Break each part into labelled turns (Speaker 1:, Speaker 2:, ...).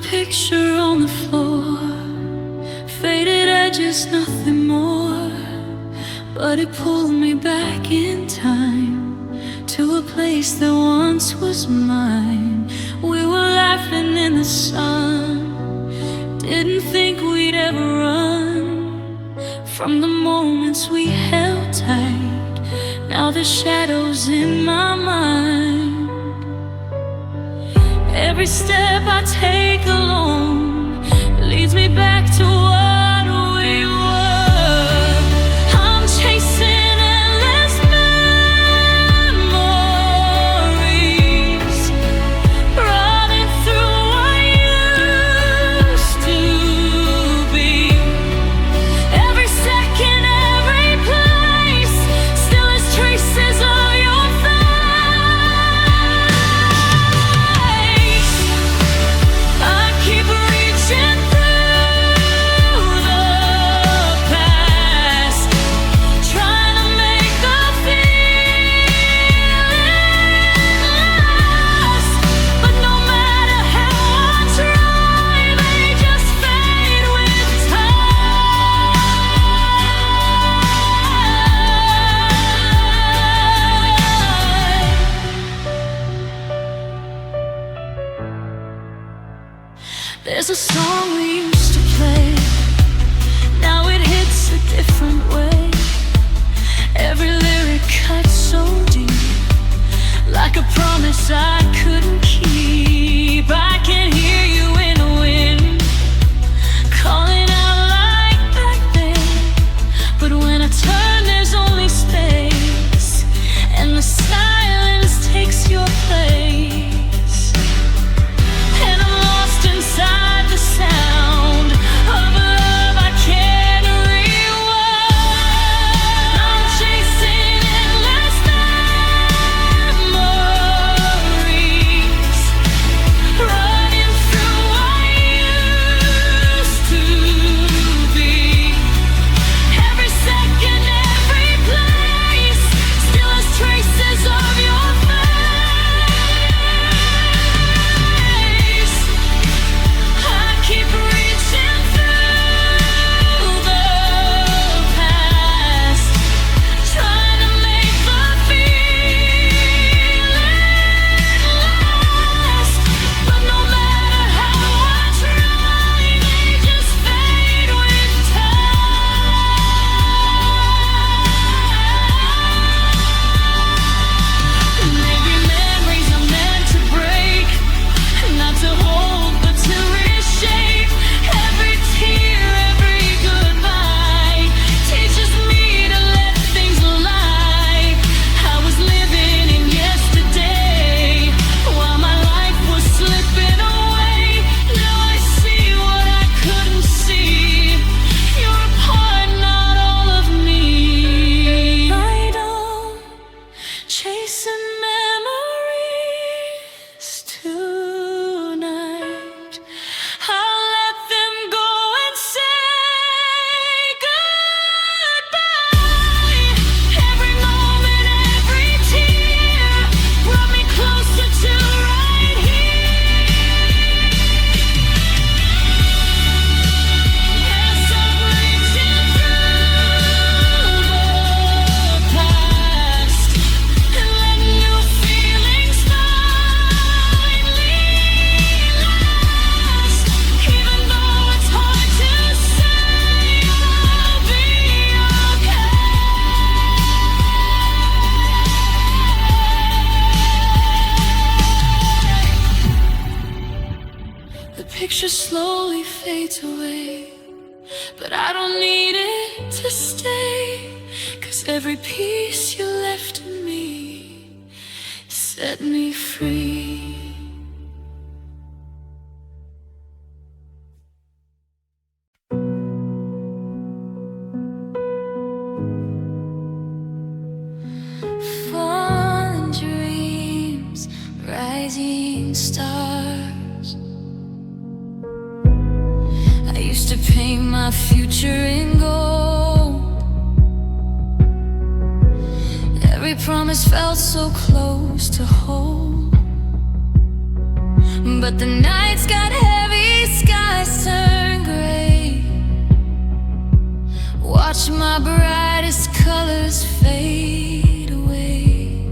Speaker 1: picture on the floor, faded edges, nothing more. But it pulled me back in time to a place that once was mine. We were laughing in the sun, didn't think we'd ever run from the moments we held tight. Now the shadows in my mind. Every step I take alone leads me back to what we were. I'm chasing endless memories, running through what used to be. Every second, every place still has traces of your face. I keep reaching through the past, trying to make the feeling last. But no matter how I try, they just fade with time. There's a song we used to play, now it hits a different way. Every lyric cuts so deep, like a promise I couldn't keep. I can hear you in the wind, calling out like back then. But when I turn, there's only space, and the silence takes your place. And I'm lost inside the sound of love I can't rewind. I'm chasing endless memories, running through what used to be. Every second, every place still has traces of your face. I keep reaching through the past, trying to make the feeling last. But no matter how I try, they just fade with time. Maybe memories are meant to break, not to hold but to reshape. Every tear, every goodbye teaches me to let things lie. I was living in yesterday while my life was slipping away. Now I see what I couldn't see. You're a part, not all of me. Right on, chasing memories tonight. I'll let them go and say goodbye. Every moment, every tear brought me closer to right here. Yes, I'm reaching through the past and letting new feelings finally last. Even though it's hard to say, I'll be okay. The picture slowly fades away, but I don't need it to stay, 'cause every piece you left in me set me free. Fallen dreams, rising stars. I used to paint my future in gold. Every promise felt so close to hold. But the nights got heavy, skies turn gray. Watch my brightest colors fade away.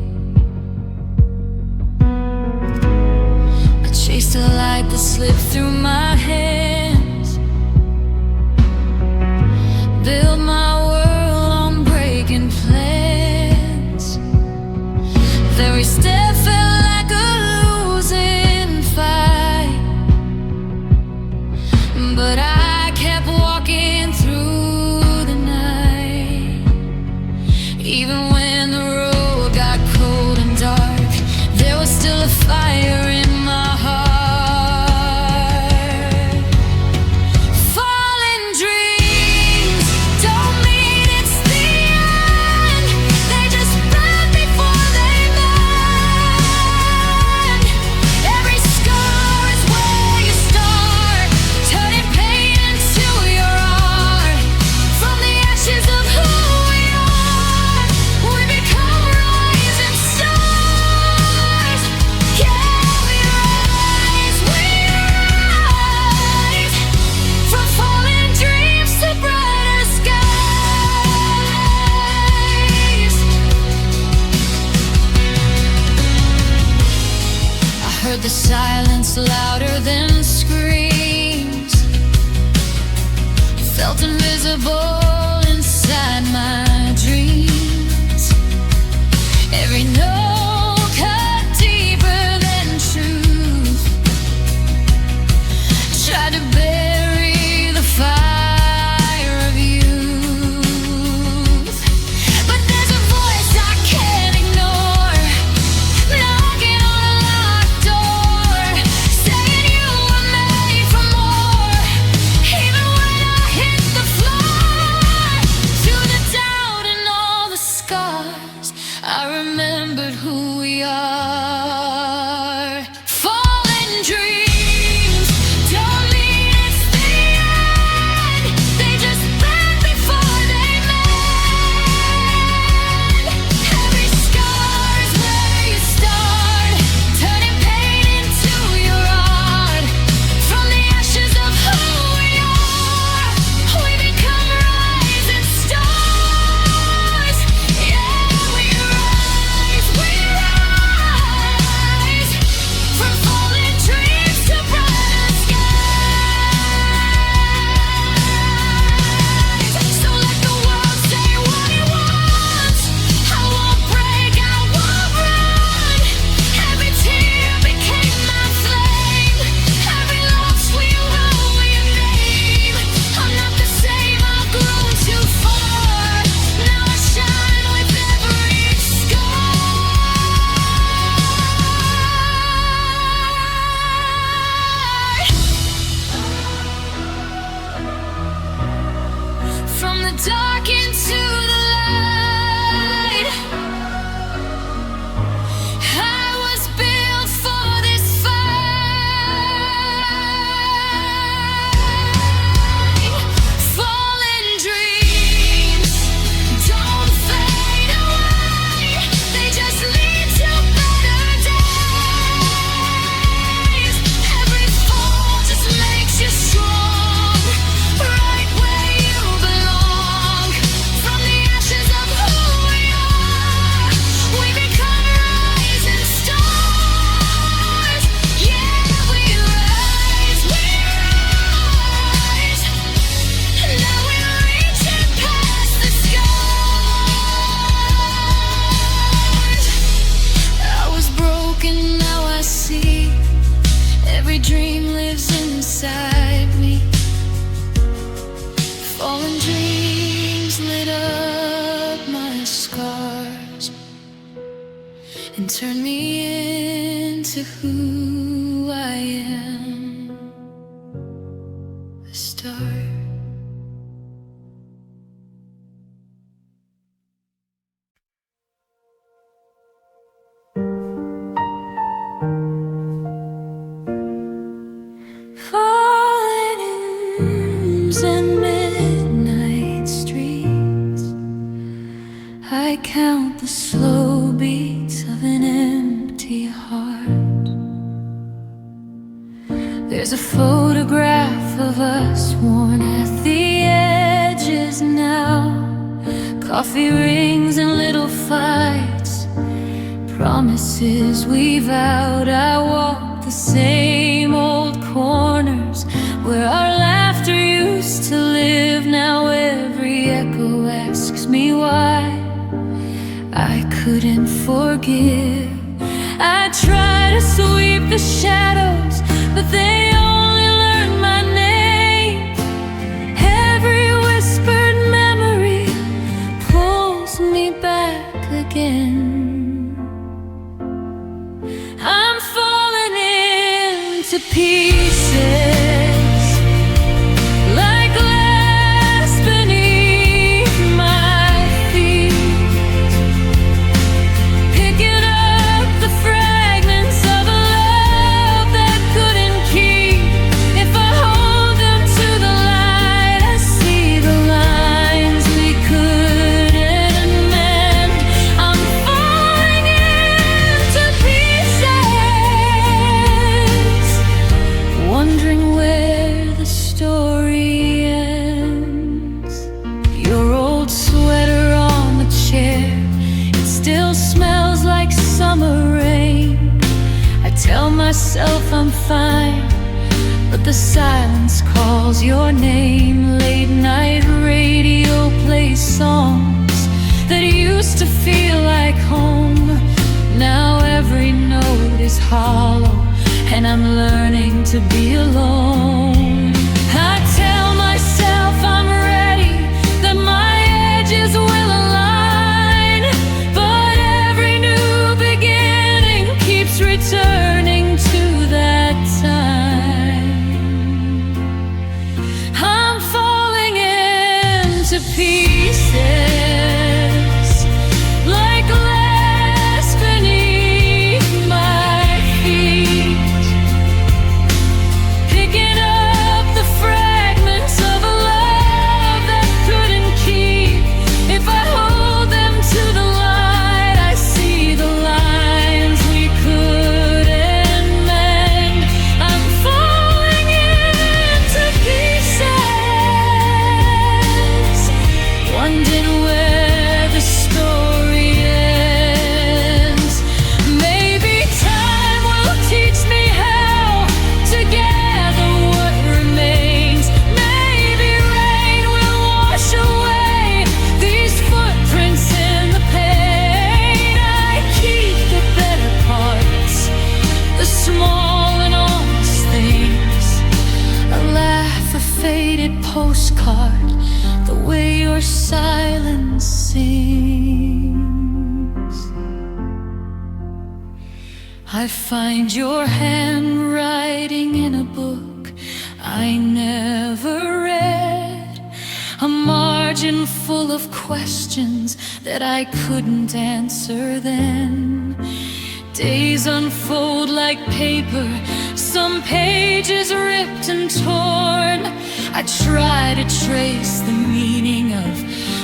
Speaker 1: I chased a light that slipped through my hands, built my world on breaking plans. Every step felt like a losing fight, but I kept walking through the night. Even when the road got cold and dark, there was still a fire in my heart. Fallen dreams don't mean it's the end. They just burn before they mend. Every scar is where you start, turning pain into your art. From the ashes of who we are, we become rising stars. Yeah, we rise, from fallen dreams to brighter skies. I heard the silence louder than screams, felt invisible inside my dreams. Every note cut deeper than truth, tried to bury the fire of youth. But there's a voice I can't ignore, knocking on a locked door, saying you were made for more. Even when I hit the floor, through the doubt and all the scars, I remembered who we are. Fallen dreams don't mean it's the end. They just burn before they mend. Every scar is where you start, turning pain into your art. From the ashes of who we are, we become rising stars. Yeah, we rise, from fallen dreams to brighter skies. So let the world say what it wants. I won't break, I won't run. Every tear became my flame, every lost we wrote your name. I'm not the same, I've grown too far. Now I shine with every scar. From the dark into the light, I was built for this fight. Fallen dreams don't fade away, they just lead to better days. Every fall just makes you strong, right where you belong. From the ashes of who we are, we become rising stars. Yeah, we rise, now we're reaching past the scars. I was broken, now I see. Every dream lives inside me. Fallen dreams lit up my scars and turned me into who I am, a star. Fallen rooms and midnight streets, I count the slow beats of an empty heart. There's a photograph of us worn at the edges now. Coffee rings and little fights, promises we vowed. I walk the same old corners where our laughter used to live. Now every echo asks me why I couldn't forgive. I try to sweep the shadows, but they only learn my name. Every whispered memory pulls me back again. I'm falling into pieces, like glass beneath my feet, picking up the fragments of a love that couldn't keep. If I hold them to the light, I see the lines we couldn't mend. I'm falling into pieces, wondering where the story ends. Your old sweater on the chair, it still smells like summer rain. I tell myself I'm fine, but the silence calls your name. Late night radio plays songs that used to feel like home. Now every note is hollow, and I'm learning to be alone. I tell myself I'm ready, that my edges will align, but every new beginning keeps returning to that time. I'm falling into pieces, like glass beneath my feet, picking up the fragments of a love that couldn't keep. If I hold them to the light, I see the lines we couldn't mend. I'm falling into pieces, wondering where the story ends. Maybe time will teach me how to gather what remains. Maybe rain will wash away these footprints in the pain. I keep the better parts, the small and honest things, a laugh, a faded postcard, the way your silence sings. I find your handwriting in a book I never read, a margin full of questions that I couldn't answer then. Days unfold like paper, some pages ripped and torn. I try to trace the meaning of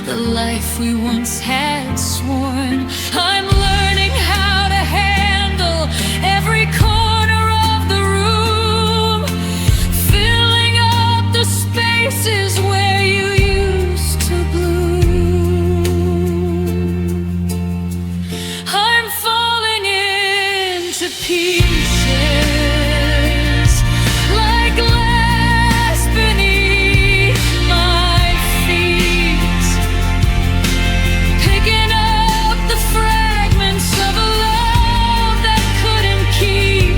Speaker 1: the life we once had sworn. I'm learning how to handle every corner of the room, filling up the spaces where you used to bloom. I'm falling into pieces, like glass beneath my feet, picking up the fragments of a love that couldn't keep.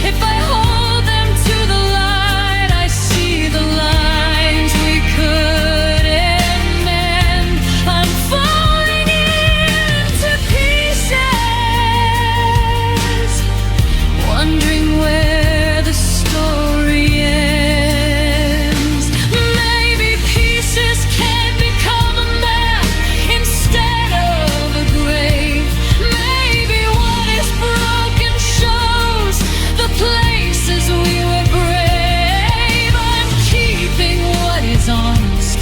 Speaker 1: If I hold them to the light, I see the lines we couldn't mend. I'm falling into pieces, wondering where the story ends. Maybe pieces can become a map instead of a grave. Maybe what is broken shows the places we were brave. I'm keeping what is honest,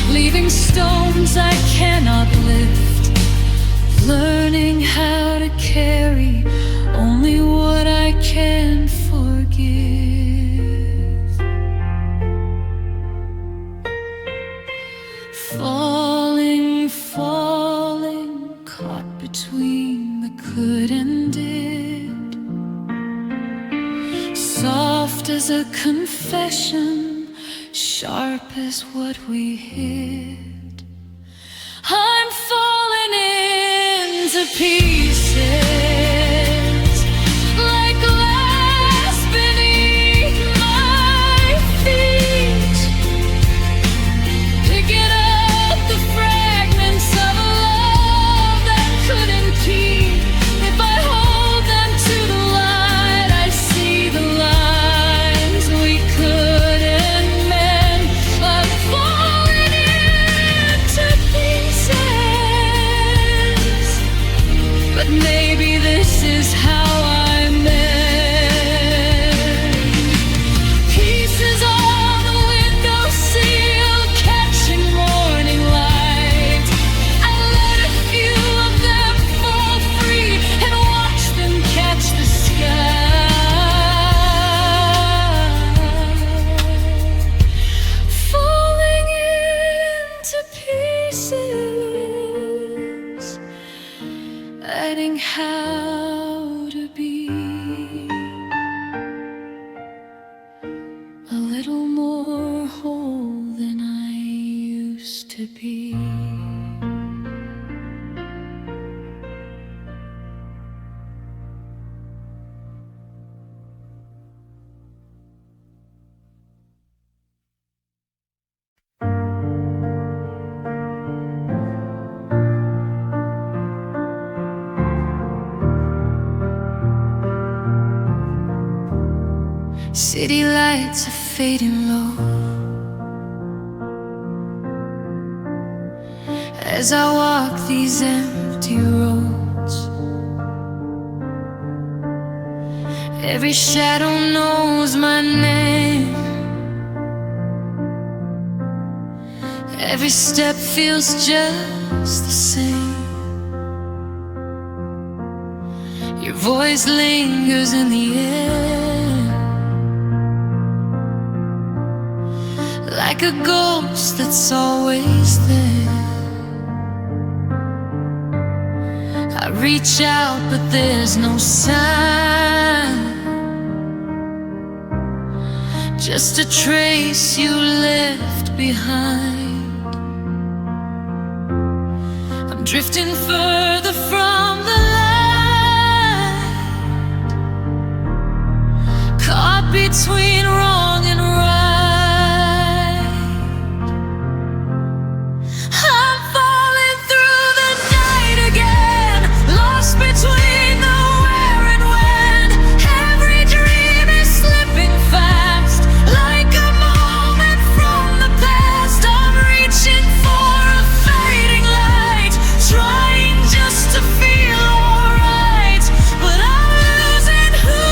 Speaker 1: leaving stones I cannot lift, learning how to carry only what I can forgive. Falling, falling, caught between the could and did. Soft as a confession, sharp as what we hid. I'm falling into pieces, like glass beneath my feet. Picking up the fragments of a love that couldn't keep. If I hold them to the light, I see the lines we couldn't mend. I'm falling into pieces, but maybe this is how I mend. Pieces on the windowsill, catching morning light. I let a few of them fall free and watch them catch the sky. Falling into pieces, learning how to be a little more whole than I used to be. City lights are fading low as I walk these empty roads. Every shadow knows my name. Every step feels just the same. Your voice lingers in the air, like a ghost that's always there. I reach out, but there's no sign, just a trace you left behind. I'm drifting further from the light, caught between wrong and right. Between the where and when, every dream is slipping fast, like a moment from the past. I'm reaching for a fading light, trying just to feel alright, but I'm losing who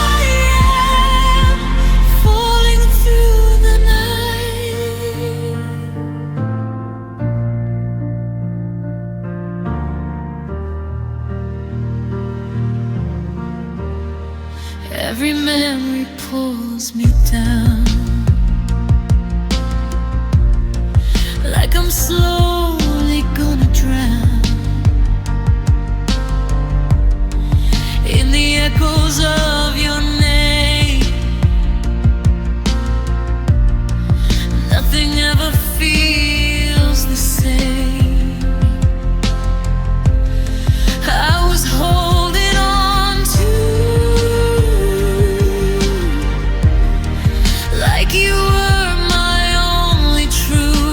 Speaker 1: I am, falling through the night. Every memory pulls me down, like I'm slowly gonna drown in the echoes of your name. Nothing ever feels the same. I was holding on to, like you were my only truth.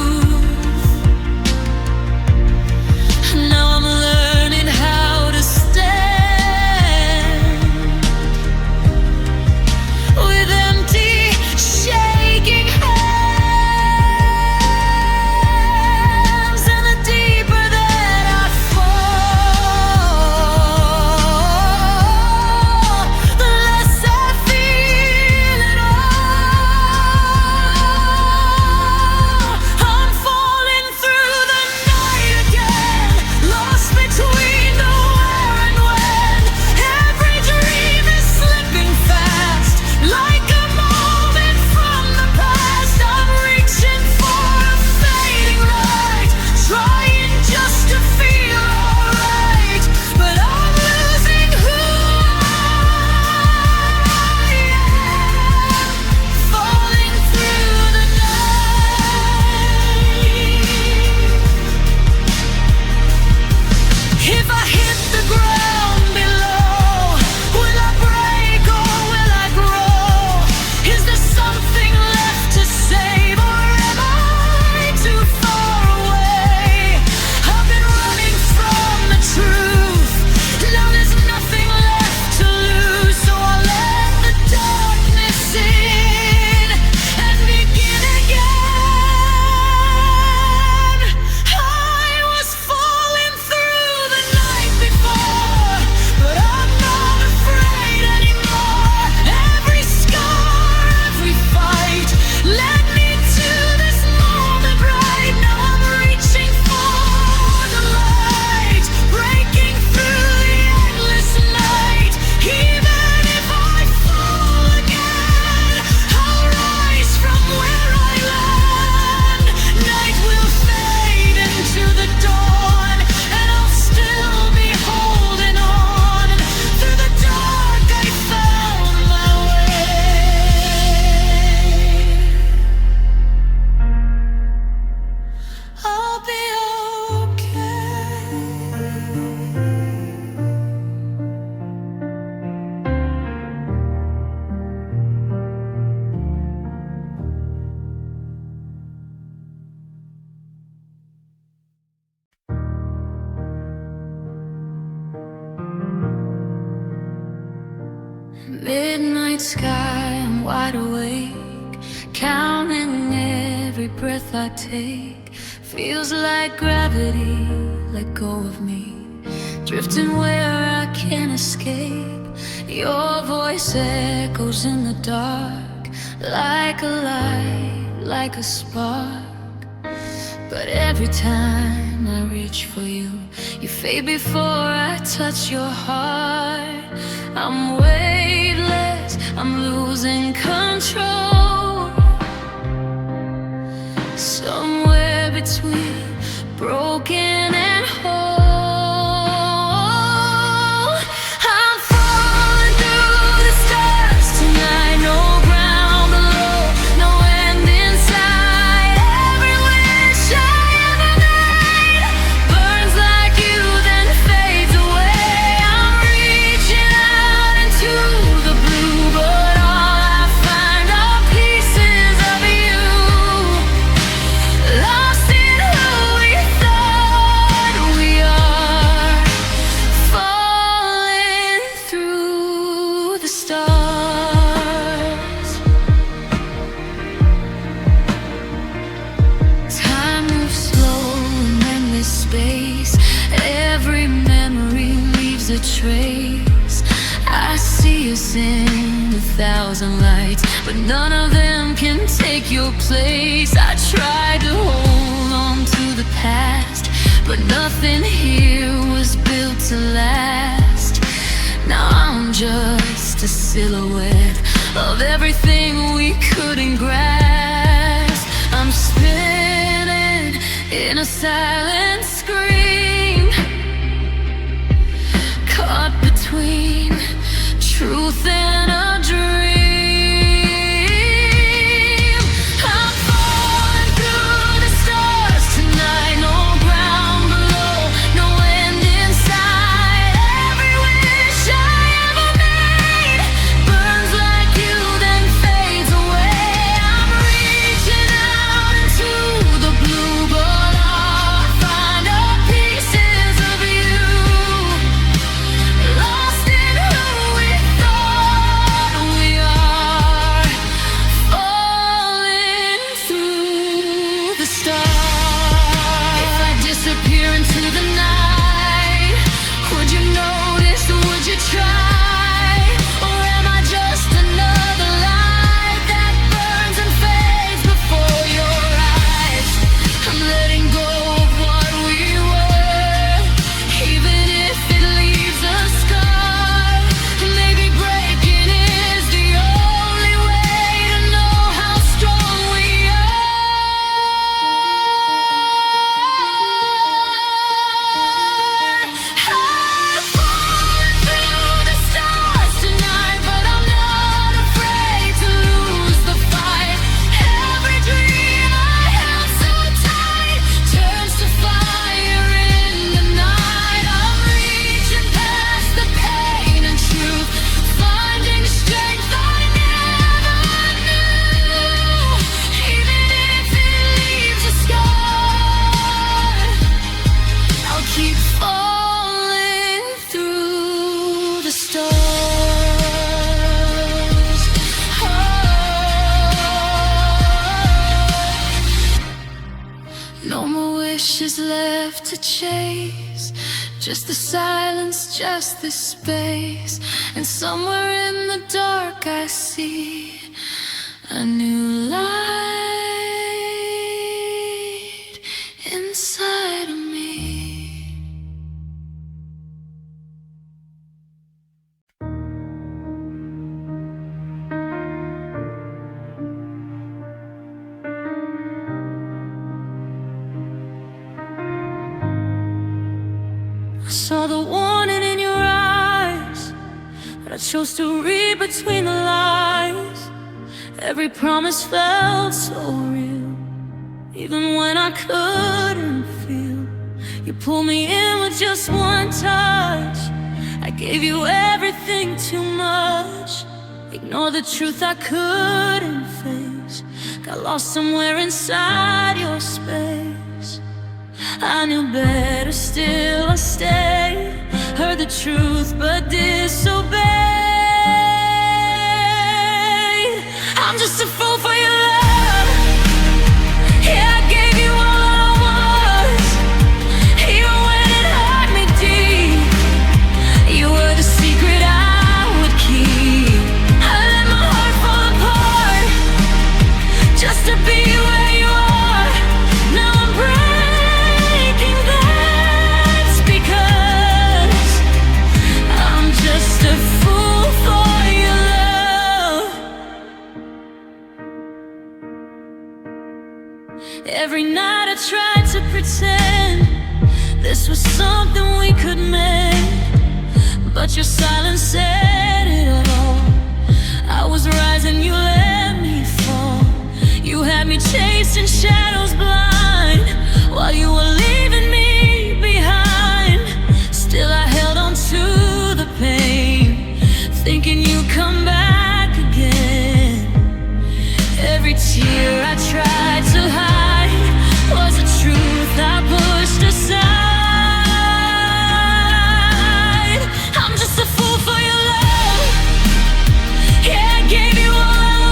Speaker 1: night sky, I'm wide awake, counting every breath I take. Feels like gravity let go of me, drifting where I can't escape. Your voice echoes in the dark, like a light, like a spark. But every time I reach for you, you fade before I touch your heart. I'm weightless, I'm losing control, somewhere between broken and whole. I'm falling through the stars tonight, no ground below, no end in sight. Every wish I ever made burns like you, then fades away. I'm reaching out into the blue, but all I find are pieces of you, lost in who we thought we are, falling through the stars. Time moves slow in endless space, every memory leaves a trace. I see us in 1,000 lights, but none of them can take your place. I tried to hold on to the past, but nothing here was built to last. Now I'm just a silhouette of everything we couldn't grasp. I'm spinning in a silent scream, caught between truth and a dream. I'm falling through the stars tonight, no ground below, no end in sight. Every wish I ever made burns like you, then fades away. I'm reaching out into the blue, but all I find are pieces of you, lost in who we thought we are, falling through the stars. If I disappear into the night, would you notice? Would you try? Or am I just another light that burns and fades before your eyes? I'm letting go of what we were, even if it leaves a scar. Maybe breaking is the only way to know how strong we are. I'm falling through the stars tonight, but I'm not afraid to lose the fight. Every dream I held so tight turns to fire in the night. I'm reaching past the pain and truth, finding strength I never knew. Even if it leaves a scar, I'll keep falling through the stars. No more wishes left to chase, just the silence, just the space. And somewhere in the dark I see a new light inside of me. I saw the warning in your eyes, but I chose to read between the lines. Every promise felt so real, even when I couldn't feel. You pulled me in with just one touch. I gave you everything, too much. Ignore the truth I couldn't face. Got lost somewhere inside your space. I knew better, still I stayed. Heard the truth but disobeyed. be where you are. Now I'm breaking. That's because I'm just a fool for your love. Every night I tried to pretend this was something we could mend, but your silence said it all. I was rising, you let me fall. You had me chasing shadows blind while you were leaving me behind. Still I held on to the pain, thinking you'd come back again. Every tear I tried to hide was a truth I pushed aside. I'm just a fool for your love. Yeah, I gave you all I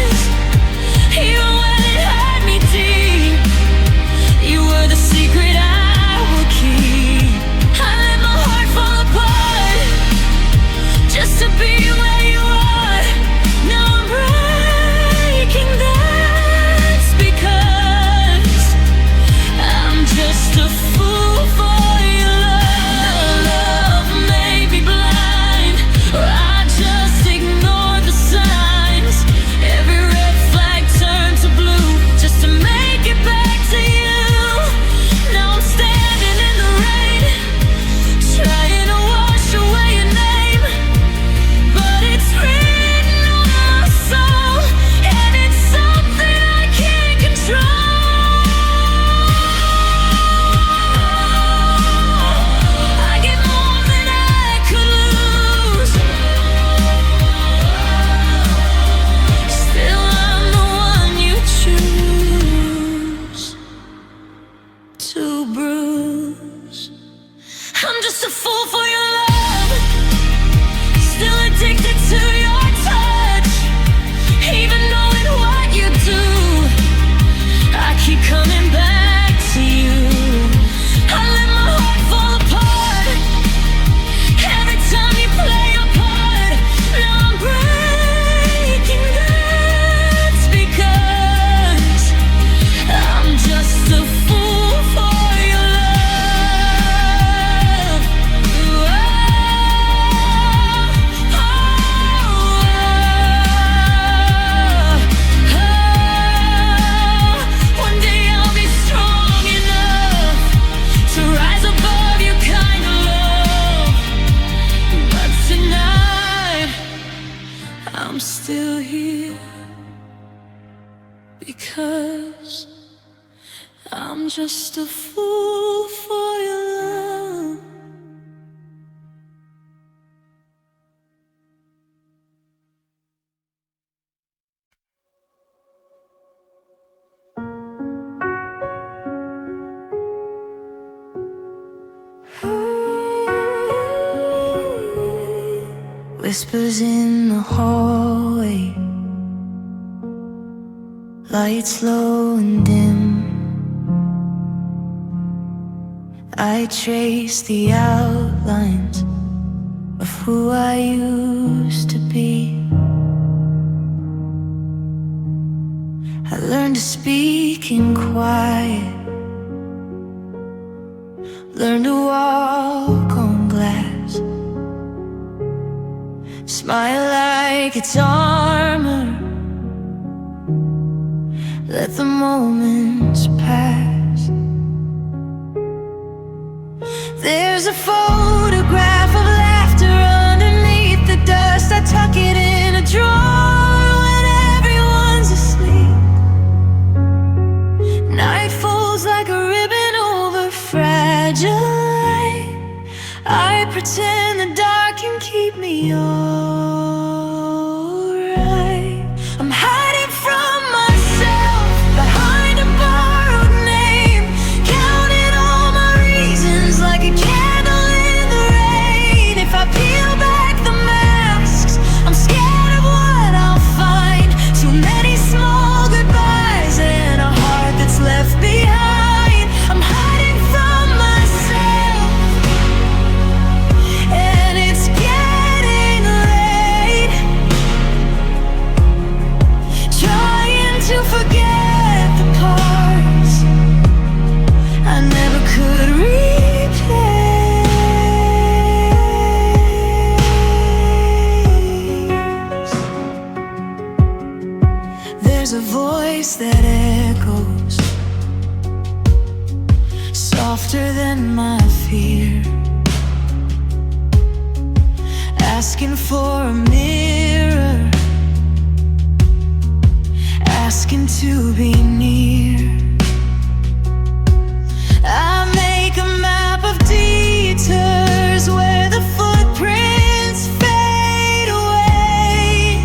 Speaker 1: was, even when it hurt me deep. You were the secret I would keep. I let my heart fall apart just to be where you are. Now I'm breaking. That's because I'm just a fool for your love. Love made me blind, or I just ignored the signs. Every red flag turned to blue just to make it back to you. Now I'm standing in the rain, trying to wash away your name, but it's written on my soul, and it's something I can't control. I get more than I could lose. Still I'm the one you choose to bruise. I'm just a fool for your love, still addicted to your touch. Even knowing what you do, I keep coming back to you. I let my heart fall apart every time you play your part. Now I'm breaking. That's because I'm just a fool for your love. One day I'll be strong enough to rise above your kind of love, but tonight I'm still here because I'm just a fool for your love. Whispers in the hallway, lights low and dim. I trace the outlines of who I used to be. I learned to speak in quiet, learned to walk on glass, smile like it's armor, let the moments pass. There's a photograph of laughter underneath the dust. I tuck it in a drawer when everyone's asleep. Night falls like a ribbon over fragile light. I pretend the dark can keep me alright. I'm hiding from myself behind a borrowed name, counting all my reasons like a candle in the rain. If I peel back the masks, I'm scared of what I'll find. Too many small goodbyes and a heart that's left behind. I'm hiding from myself, and it's getting late. softer than my fear, asking for a mirror, asking to be near. I make a map of detours where the footprints fade away,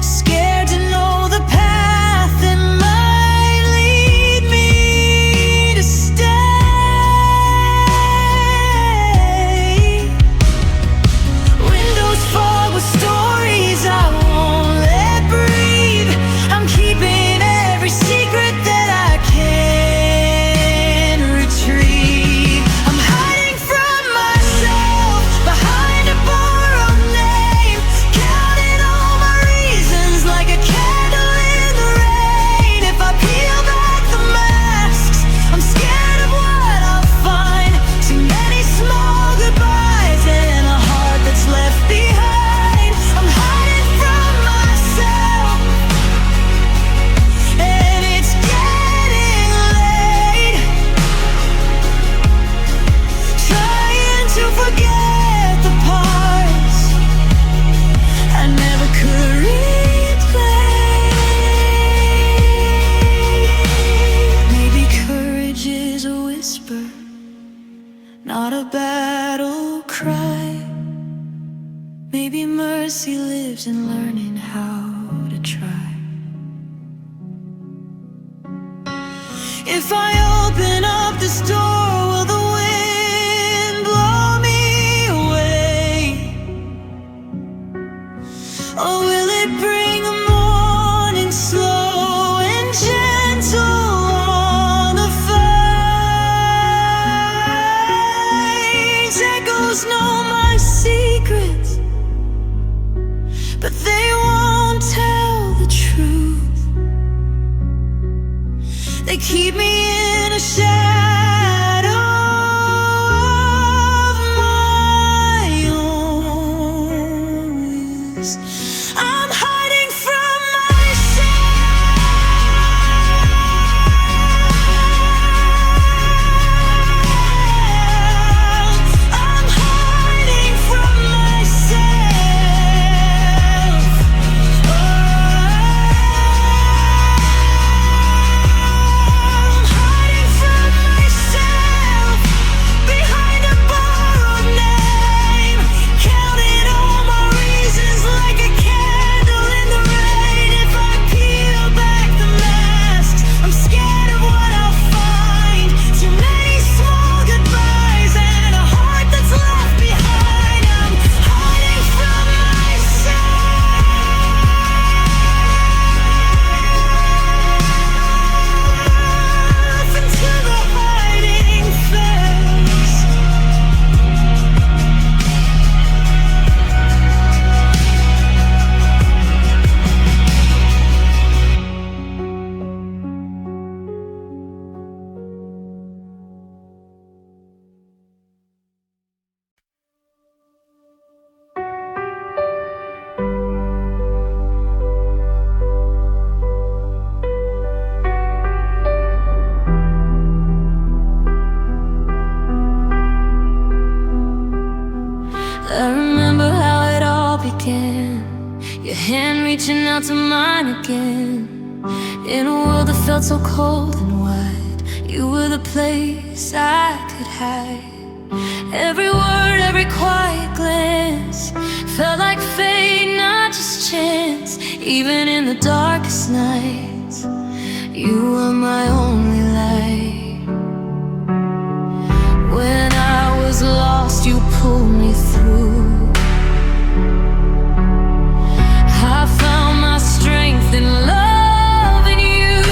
Speaker 1: scared to know the path that might lead me to stay. Windows fog with stories I won't let breathe. I'm keeping every secret that I can retrieve. I'm hiding from myself behind a borrowed name, counting all my reasons like a candle in the rain. If I peel back the masks, I'm scared of what I'll find. Too many small goodbyes and a heart that's left behind. I'm hiding from myself, and it's getting late, trying to forget the parts I never could replay. Maybe courage is a whisper, not a battle cry. Maybe mercy lives in learning how to try. If I open up this door, will the wind blow me away? Or will it bring the morning slow and gentle on the face? Echoes know my secrets, but they won't tell the truth. They keep me in a shadow of my own views. I'm hiding from myself. I'm hiding from myself. I'm hiding from myself behind a borrowed name, counting all my reasons like a candle in the rain. If I peel back the masks, I'm scared of what I'll find. Too many small goodbyes and a heart that's left behind. I'm hiding from myself into the hiding place. I remember how it all began, your hand reaching out to mine again. In a world that felt so cold and wide, you were the place I could hide. Every word, every quiet glance felt like fate, not just chance. Even in the darkest nights, you were my only light. When I was lost, you pulled me through. I found my strength in loving you.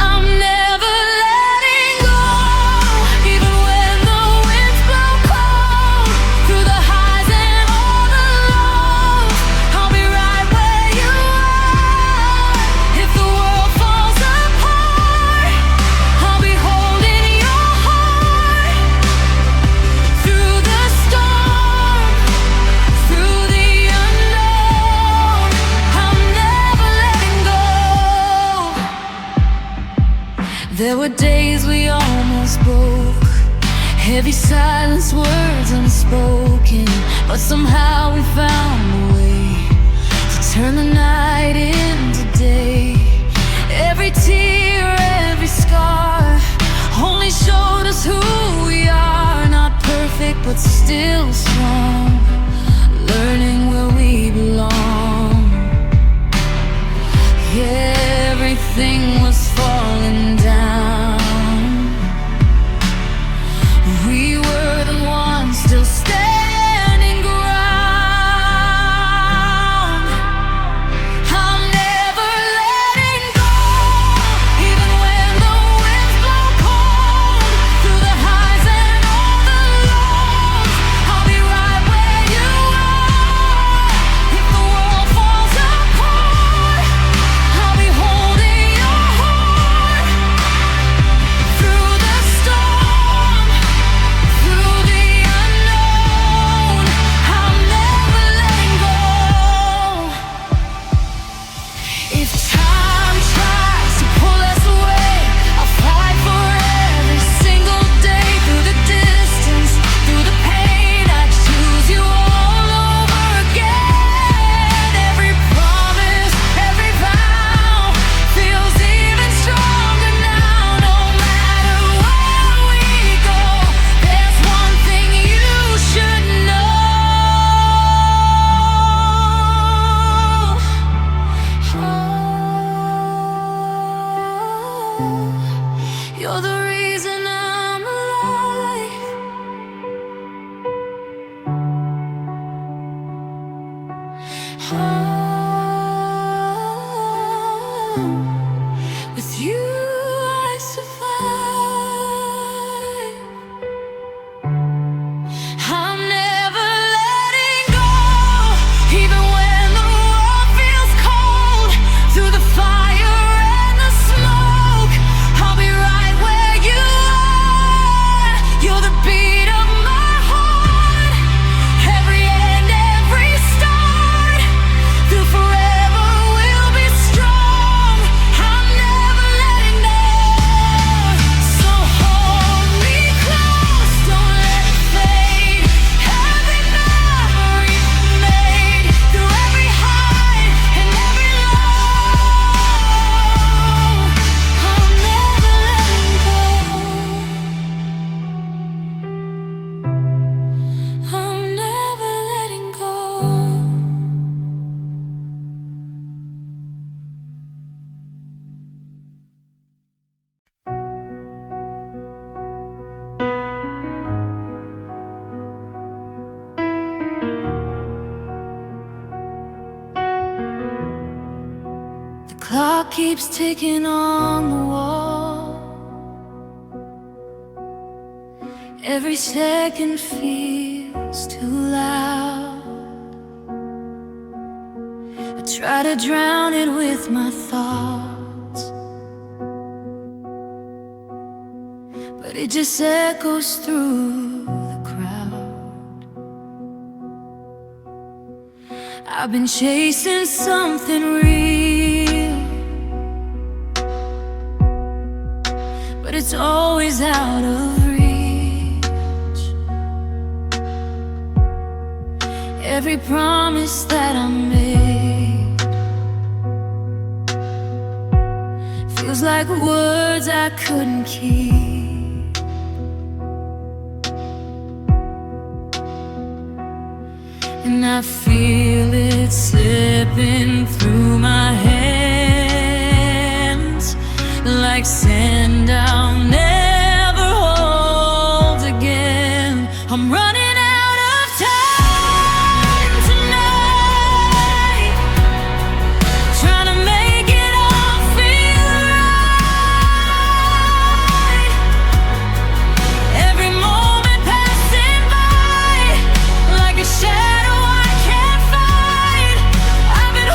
Speaker 1: I'm never letting go, even when the winds blow cold. Through the highs and all the lows, I'll be right where you are. There were days we almost broke, heavy silence, words unspoken, but somehow we found a way to turn the night into day. Every tear, every scar only showed us who we are. Not perfect, but still strong, learning where we belong. Yeah, everything was falling down. We were the ones still standing ground. I'm never letting go, even when the winds blow cold. Through the highs and all the lows, I'll be right where you are. If the world falls apart, I'll be holding your heart. Through the storm, through the unknown, I'm never letting go. If time tries to pull us away, I'll fight for every single day. Through the distance, through the pain, I choose you all over again. Every promise, every vow feels even stronger now. No matter where we go, there's one thing you should know. You're the reason I'm alive. With you I survive. I'm never letting go, even when the world feels cold. Through the fire and the smoke, I'll be right where you are. You're the beat of my heart, every end, every start. Through forever we'll be strong. I'm never letting go. So hold me close, don't let it fade. Every memory made, through every high and every low, I'm never letting go. I'm never letting go. The clock keeps ticking on the wall. Every second feels too loud. I try to drown it with my thoughts, but it just echoes through the crowd. I've been chasing something real, but it's always out of reach. Every promise that I made feels like words I couldn't keep. And I feel it slipping through my hands like sand I'll never hold again. I'm running out of time tonight, trying to make it all feel right. Every moment passing by like a shadow I can't fight. I've been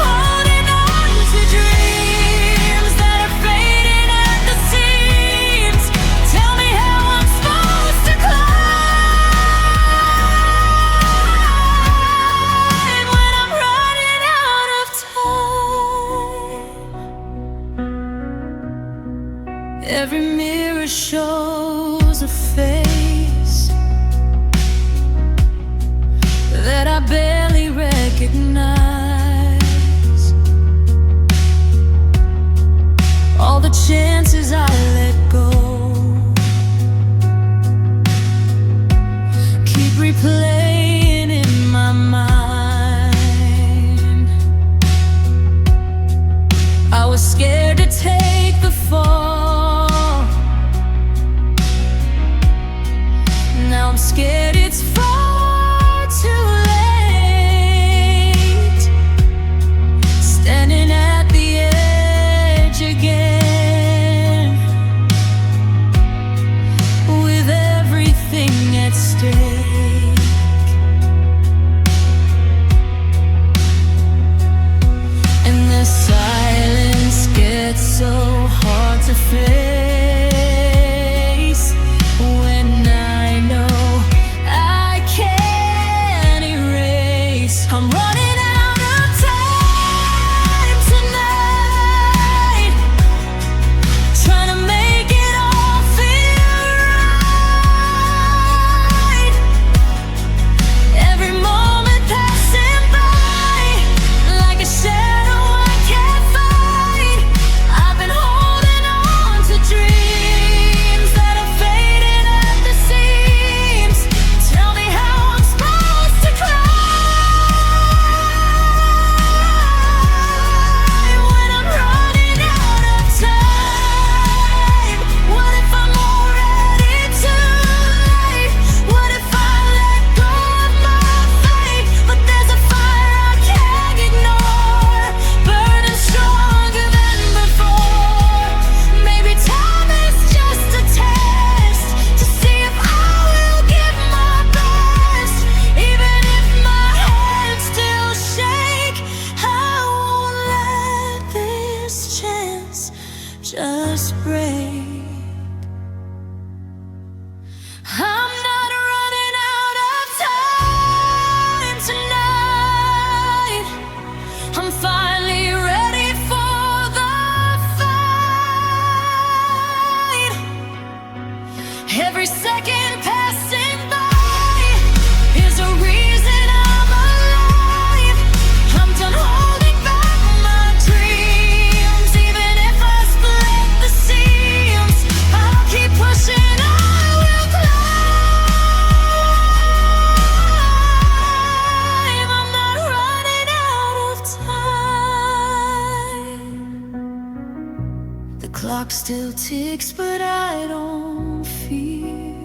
Speaker 1: clock still ticks, but I don't fear.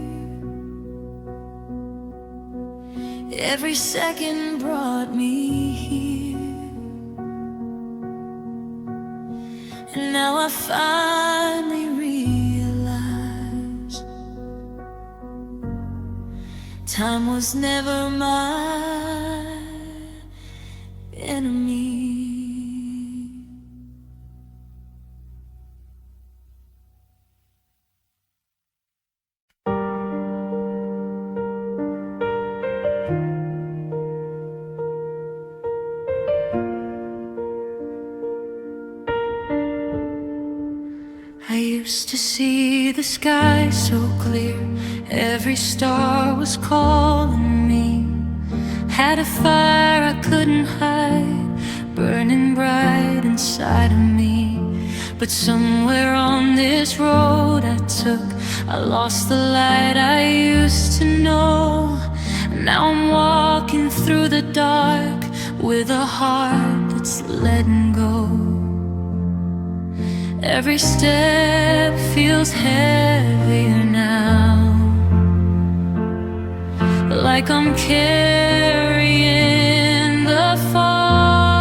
Speaker 1: Every second brought me here, and now I finally realize time was never my enemy. I used to see the sky so clear, every star was calling me. Had a fire I couldn't hide, burning bright inside of me. But somewhere on this road I took, I lost the light I used to know. Now I'm walking through the dark with a heart that's letting go. Every step feels heavier now, like I'm carrying the fall.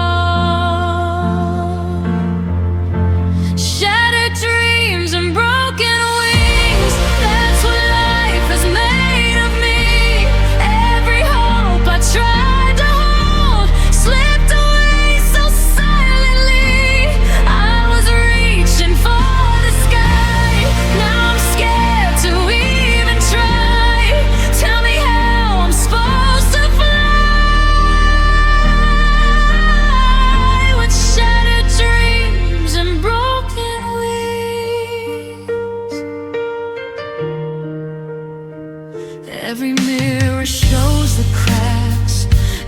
Speaker 1: Shattered dreams and broken wings, that's what life has made of me. Every hope I tried to hold slipped away so silently. I was reaching for the sky, now I'm scared to even try. Tell me how I'm supposed to fly with shattered dreams and broken wings. Every mirror shows the cracks,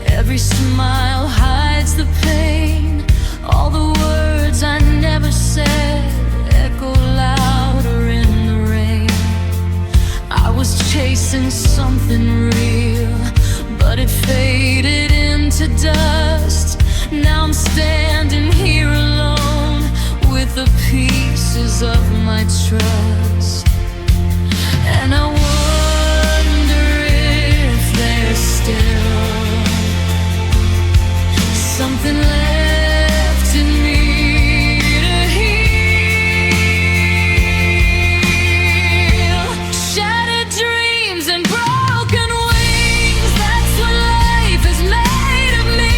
Speaker 1: every smile hides the pain. All the words I never said echo louder in the rain. I was chasing something real, but it faded into dust. Now I'm standing here alone with the pieces of my trust. And I wonder if there's still something left in me to heal. Shattered dreams and broken wings, that's what life is made of me.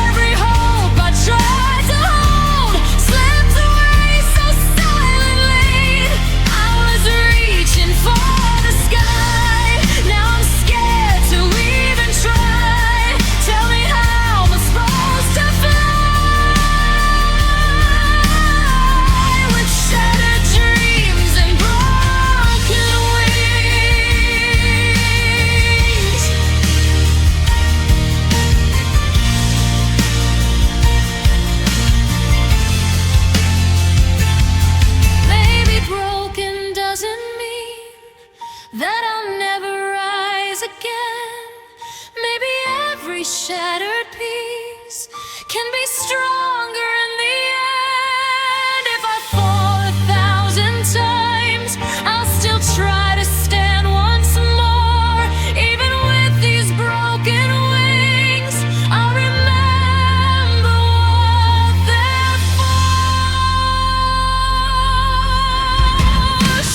Speaker 1: Every hope I tried to hold slipped away so silently. I was reaching for the sky, now I'm scared to even try. Tell me how I'm supposed to fly with shattered dreams and broken wings. Maybe broken doesn't mean that I'll never rise again. Maybe every shattered piece can be stronger in the end. If I fall 1,000 times, I'll still try to stand once more. Even with these broken wings, I'll remember what they're for.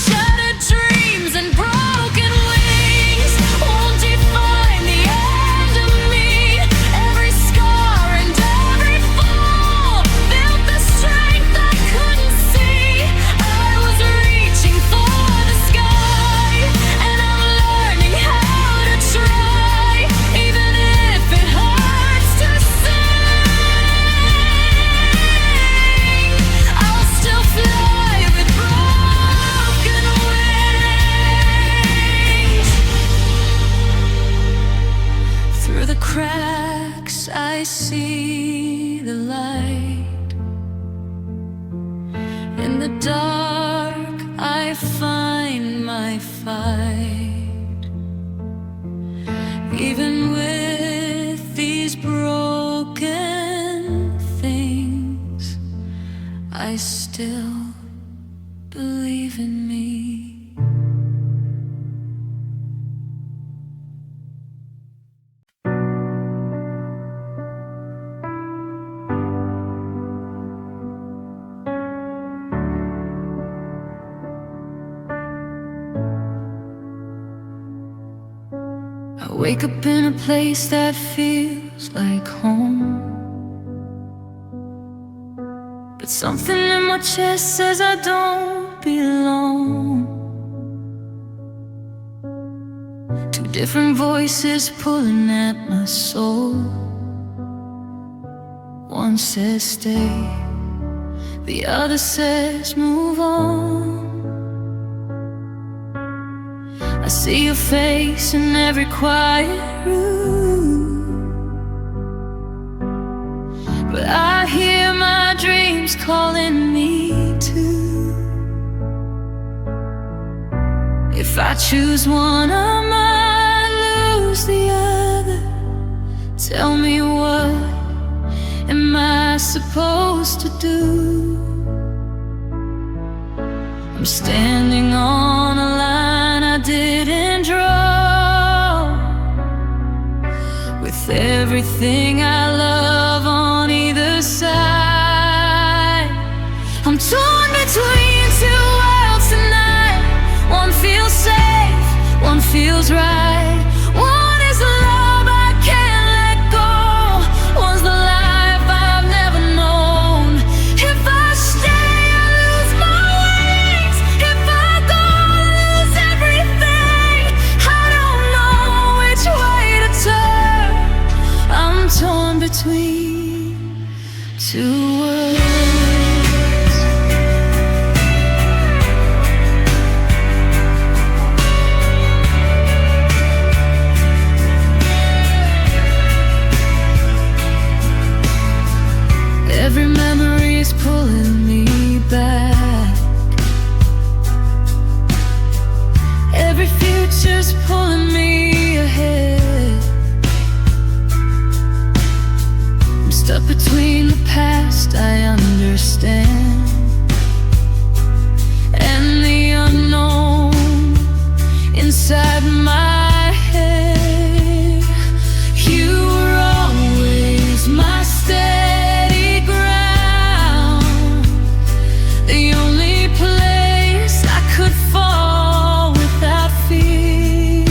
Speaker 1: Shattered dreams and broken wings won't define the end of me. Every scar and every fall built the strength I couldn't see. I was reaching for the sky, and I'm learning how to try, even if it hurts to sing. I'll still fly with broken wings. Through the cracks I see the light. In the dark I find my fight. Even with these broken things, I still wake up in a place that feels like home, but something in my chest says I don't belong. Two different voices pulling at my soul. One says stay, the other says move on. I see your face in every quiet room, but I hear my dreams calling me too. If I choose one, I might lose the other. Tell me, what am I supposed to do? I'm standing on a line I didn't draw, with everything I love on either side. I'm torn between two worlds tonight. One feels safe, one feels right. One is the love I can't let go, one's the life I've never known. If I stay, I lose my wings. If I go, I lose everything. I don't know which way to turn. I'm torn between two worlds. Every memory is pulling me back. Every future's pulling me ahead. I'm stuck between the past I understand and the unknown inside my head. You were always my steady ground, the only place I could fall without fear.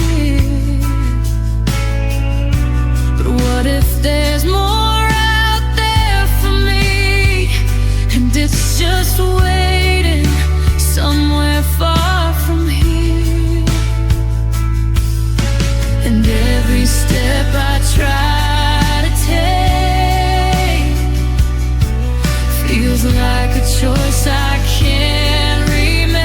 Speaker 1: But what if there's more out there for me, and it's just waiting somewhere far from here? And every step I try to take feels like a choice I can't remake.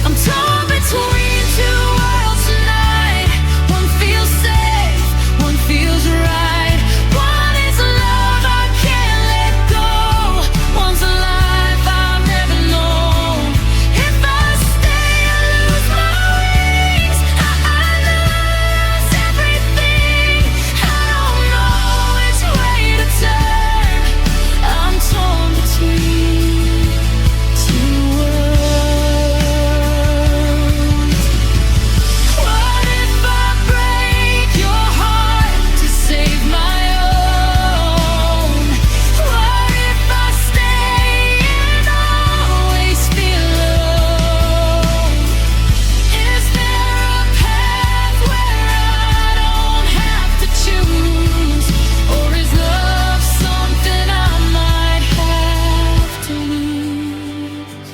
Speaker 1: I'm torn between two worlds tonight. One feels safe, one feels right. One is a love I can't let go, one's a life I've never known. If I stay, I lose my wings. I lose everything. I don't know which way to turn. I'm torn between two worlds. What if I break your heart to save my own? What if I stay and always feel alone? Is there a path where I don't have to choose? Or is love something I might have to lose?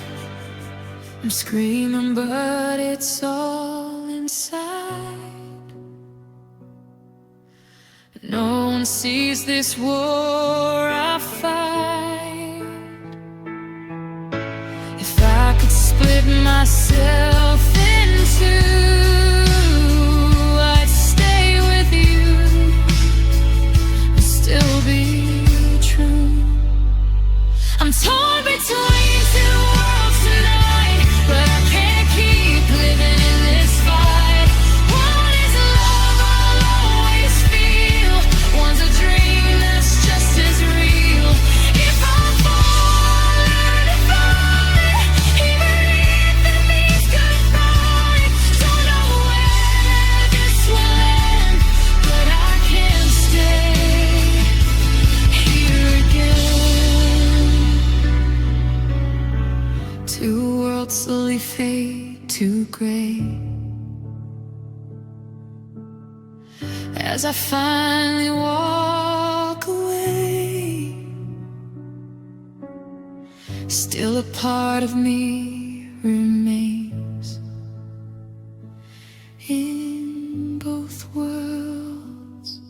Speaker 1: I'm screaming, but it's all inside. No one sees this war I fight. If I could split myself in two, I'd stay with you and still be true. I'm torn between two worlds tonight, but I can't keep living in this fight. One is a love I'll always feel, one's a dream that's just as real. If I fall, I learn to fight, even if it means goodbye. Don't know where this will end, but I can't stay here again. Two worlds slowly fade to gray. as I finally walk away. Still a part of me remains in both worlds.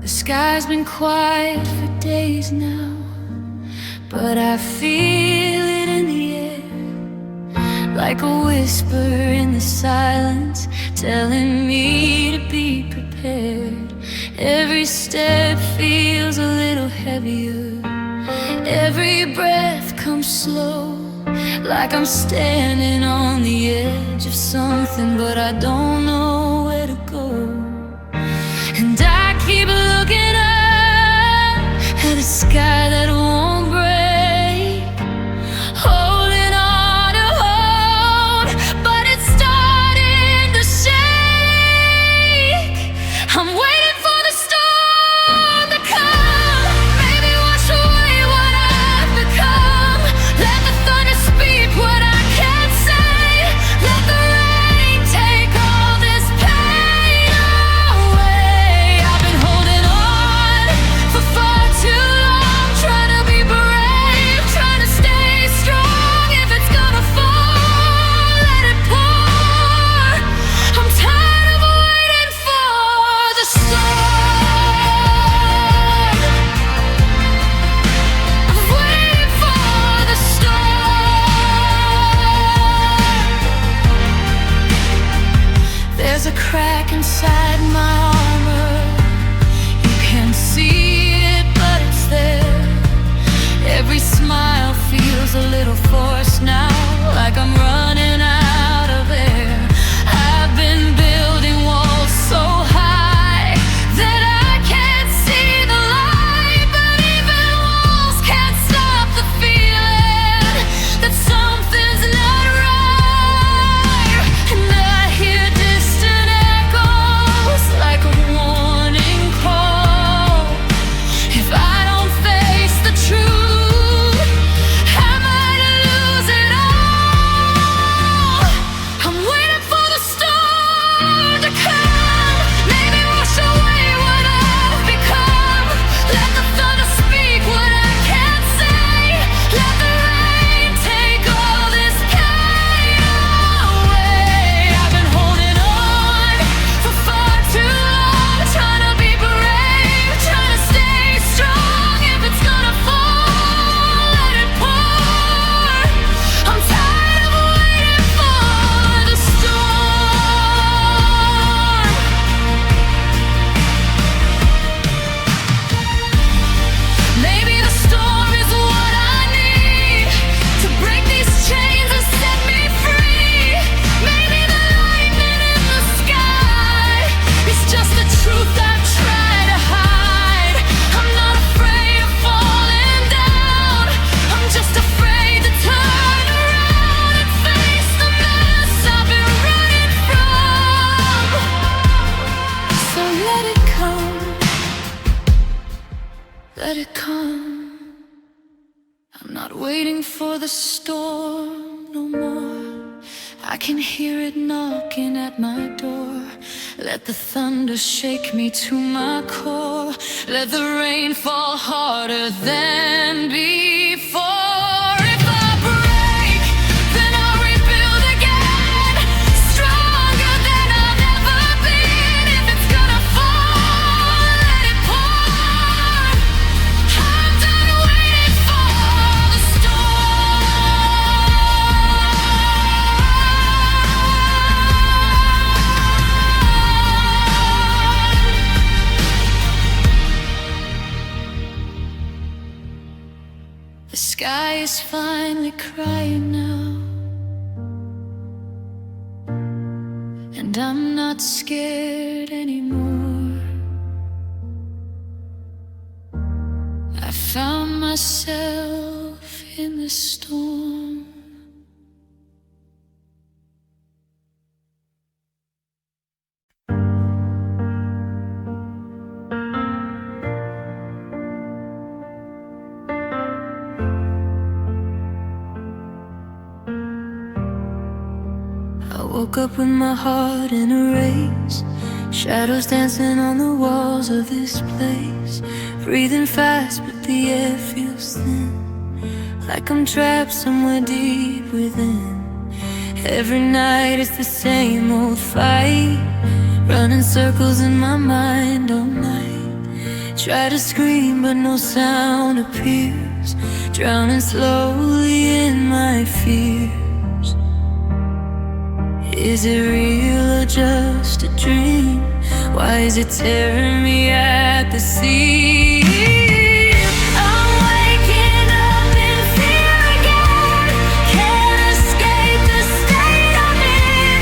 Speaker 1: The sky's been quiet for days now, but I feel it in the air, like a whisper in the silence, telling me to be prepared. Every step feels a little heavier, every breath comes slow, like I'm standing on the edge of something, but I don't know where to go. And I keep looking up at a sky that won't break, holding on to hope, but it's starting to shake. I'm waiting for the storm to come, maybe wash away what I've become. Let the thunder speak what I can't say. Let the rain take all this pain away. I've been holding on for far too long, trying to be brave, trying to stay strong. If it's gonna fall, let it pour. I'm tired of waiting for the storm. I'm waiting for the storm. There's a crack inside my armor. You can't see it, but it's there. Every smile feels a little forced now, like I'm running out of air. I've been building walls so high that I can't see the light, but even walls can't stop the feeling that something's not right. And I hear distant echoes like a warning call. If I don't face the truth, I might lose it all. I'm waiting for the storm to come, maybe wash away what I've become. Let the thunder speak what I can't say. Let the rain take all this pain away. I've been holding on for far too long, trying to be brave, trying to stay strong. If it's gonna fall, let it pour. I'm tired of waiting for the storm. Maybe the storm is what I need to break these chains and set me free. Maybe the lightning in the sky is just the truth I've tried to hide. I'm not afraid of falling down, I'm just afraid to turn around and face the mess I've been running from. So let it come, let it come. I'm not waiting for the storm no more. I can hear it knocking at my door. Let the thunder shake me to my core. Let the rain fall harder than before. If I break, then I'll rebuild again, stronger than I've ever been. If it's gonna fall, let it pour. I'm done waiting for the storm. sky is finally crying now, and I'm not scared anymore. I found myself in the storm. I woke up with my heart in a race, shadows dancing on the walls of this place. Breathing fast but the air feels thin, like I'm trapped somewhere deep within. Every night it's the same old fight, running circles in my mind all night. Try to scream but no sound appears, drowning slowly in my fears. Is it real or just a dream? Why is it tearing me at the seams? I'm waking up in fear again, can't escape the state I'm in.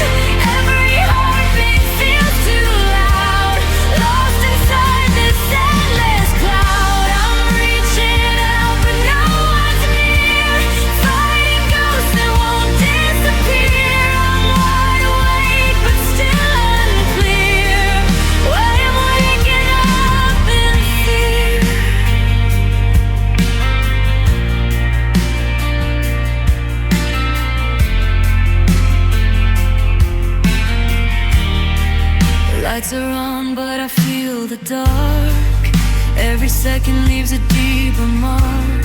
Speaker 1: Every heartbeat feels too loud, lost inside this endless cloud. I'm reaching out but no one's near, fighting ghosts that won't disappear. I'm wide awake but still unclear why I'm waking up in fear. The lights are on but I feel the dark, every second leaves a deeper mark.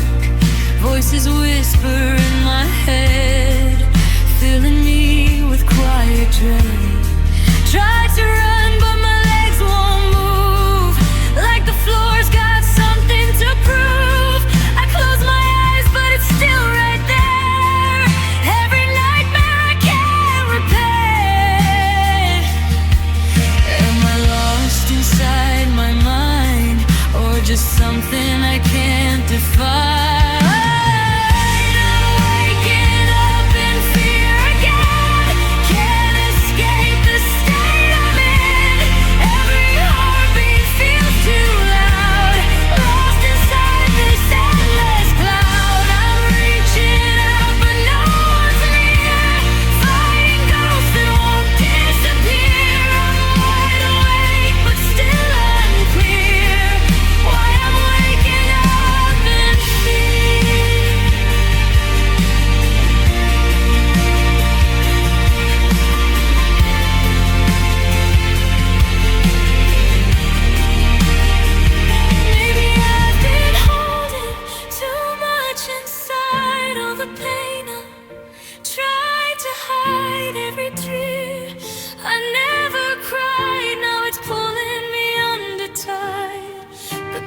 Speaker 1: Voices whisper in my head, filling me with quiet dread. Try to run but my legs won't move, like the floor's got something to prove. I close my eyes but it's still right there, every nightmare I can't repair. Am I lost inside my mind, or just something I can't define?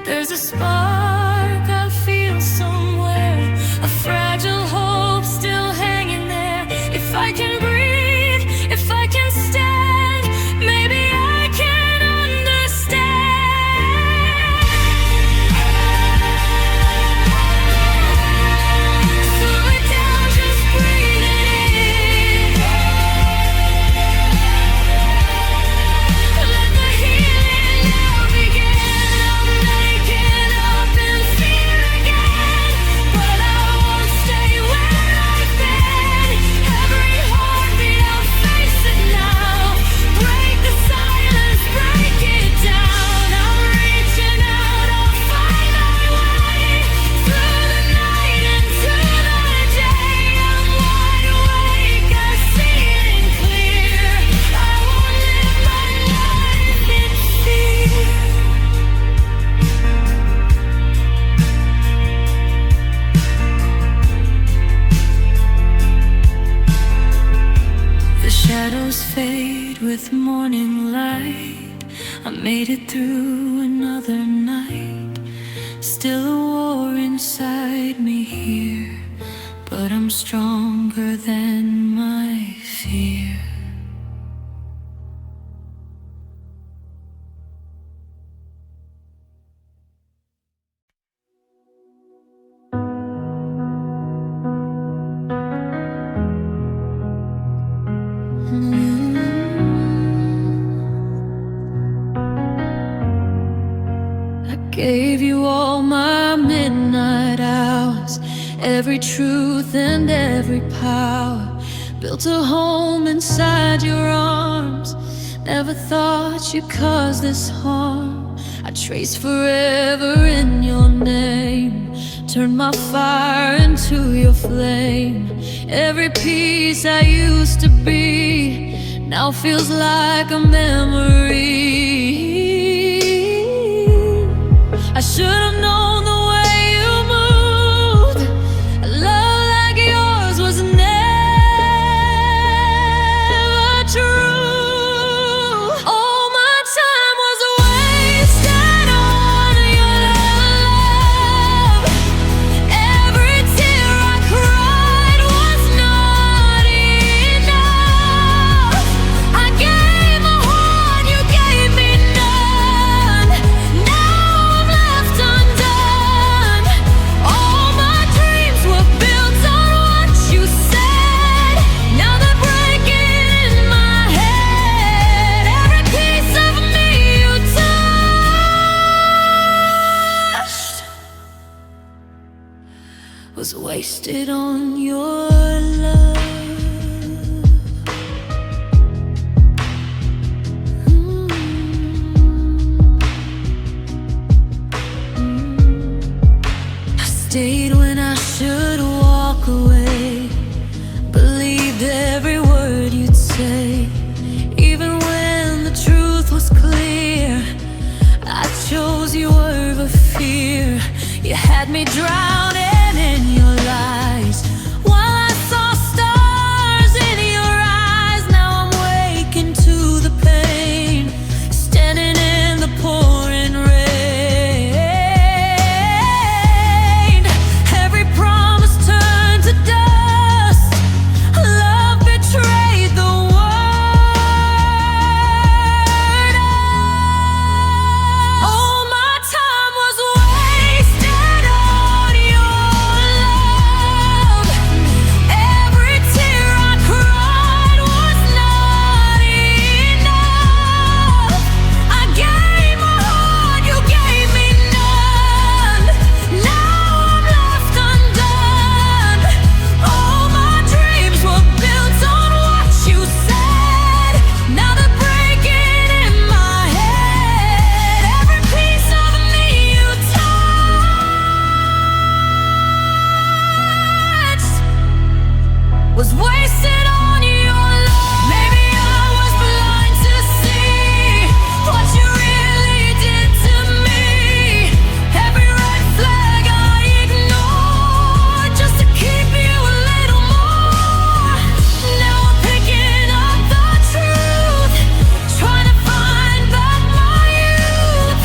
Speaker 1: There's a spark I feel somewhere, a fragile hope still hanging there. If I can breathe, if I can stand, maybe I can understand. Slow it down, just breathe it in. Let the healing now begin. Shadows fade with morning light, I made it through another night. Still a war inside me here, but I'm stronger than my fear. Gave you all my midnight hours, every truth and every power. Built a home inside your arms. Never thought you'd cause this harm. I traced forever in your name. Turned my fire into your flame. Every piece I used to be now feels like a memory. I should have known the way you moved. A love like yours was never true. All my time was wasted on your love. Every tear I cried was not enough. I gave my heart, you gave me none. Now I'm left undone. All my dreams were built on what you said. Now they're breaking in my head. Every piece of me you touched was wasted on your love. I stayed when I should walk away. Believed every word you'd say. Even when the truth was clear, I chose you over fear. You had me drowning in your lies, while I saw stars in your eyes. Now I'm waking to the pain, standing in the pouring rain. Every promise turned to dust. Love betrayed the word. All my time was wasted on your love. Every tear I cried was not enough. I gave my heart, you gave me none. Now I'm left undone. All my dreams were built on what you said. Now they're breaking in my head. Every piece of me you touched was wasted on your love. Maybe I was blind to see what you really did to me. Every red flag I ignored just to keep you a little more. Now I'm picking up the truth, trying to find back my youth.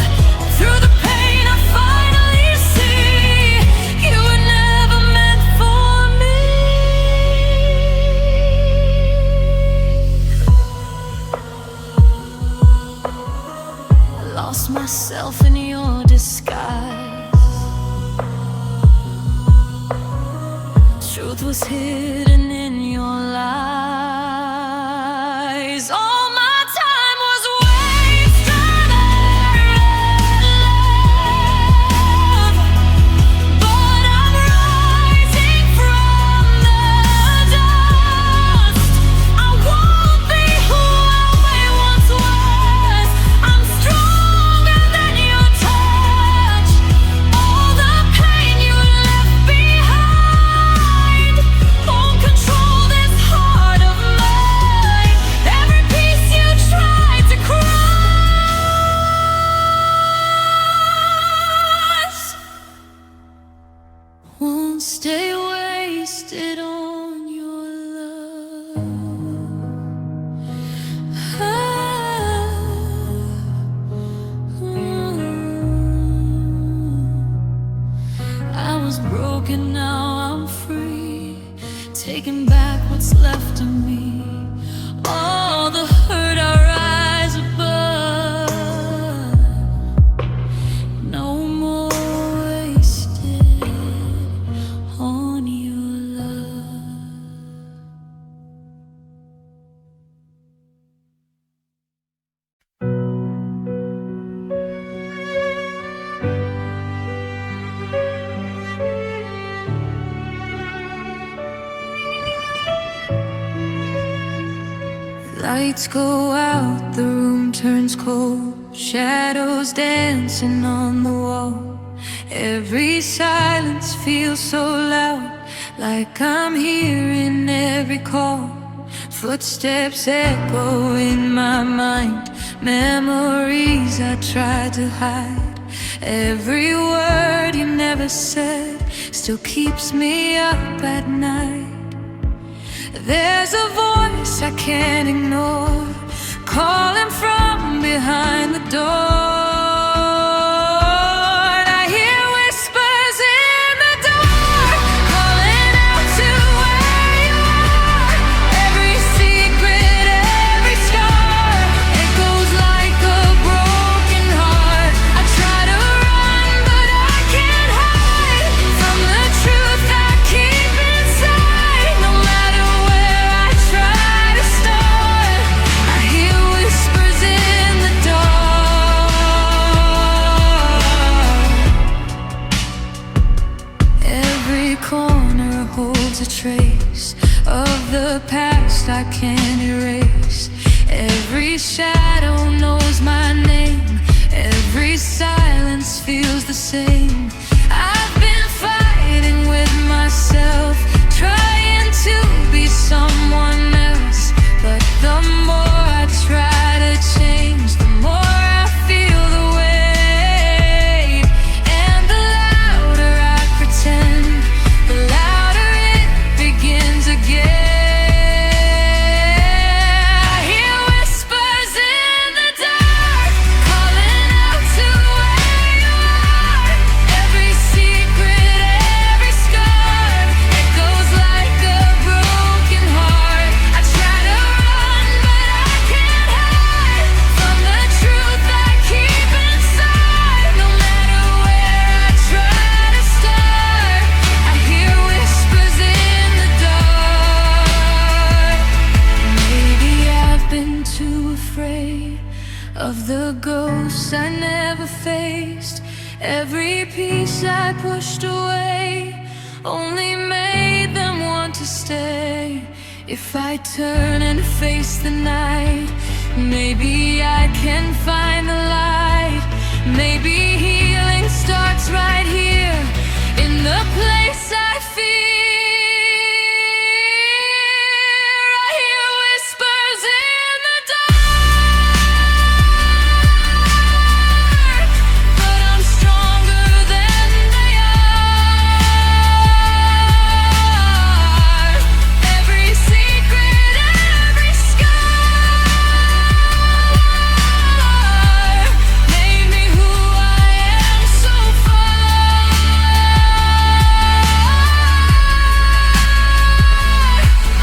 Speaker 1: Through the pain I finally see you were never meant for me. I lost myself in your disguise. Truth was hidden in your lies. All my time was wasted on love. But I'm rising from the dust. I won't be who I once was. I'm stronger than your touch. All the pain you left behind won't control this heart of mine. Every piece you tried to cross won't stay wasted on your love. I was broken, now I'm free, taking back what's left of me. All the hurt I rise above. No more wasted on your love. lights go out, the room turns cold, shadows dancing on the wall. Every silence feels so loud, like I'm hearing every call. Footsteps echo in my mind, memories I tried to hide. Every word you never said still keeps me up at night. There's a voice I can't ignore, calling from behind the door. I hear whispers in the dark, calling out to where you are. Every secret, every scar, echoes like a broken heart. I try to run, but I can't hide from the truth I keep inside. No matter where I try to start, I hear whispers in the dark. Every corner holds a trace of the past I can't erase. Every shadow knows my name, every silence feels the same. I've been fighting with myself, trying to be someone else. But the more I try to change, the more I feel the weight. And the louder I pretend, the louder it begins again. I hear whispers in the dark, calling out to where you are. Every secret, every scar, echoes like a broken heart. I try to run, but I can't hide from the truth I keep inside. No matter where I try to start, I hear whispers in the dark. Maybe I've been too afraid of the ghosts I never faced. Every piece I pushed away only made them want to stay. If I turn and face the night, maybe I can find the light. Maybe healing starts right here, in the place I fear. I hear whispers in the dark, but I'm stronger than they are. Every secret, every scar made me who I am so far.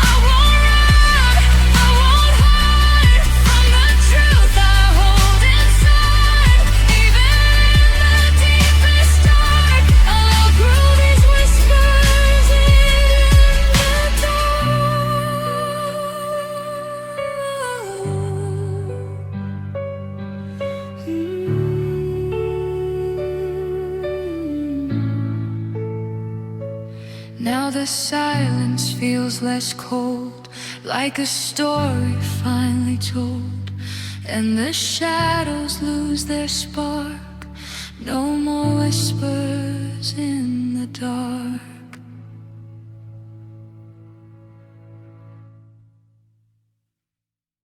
Speaker 1: I won't run, I won't hide from the truth I hold inside. Even in the deepest dark, I'll outgrow these whispers in the dark. Now the silence feels less cold, like a story finally told. And the shadows lose their spark, no more whispers in the dark.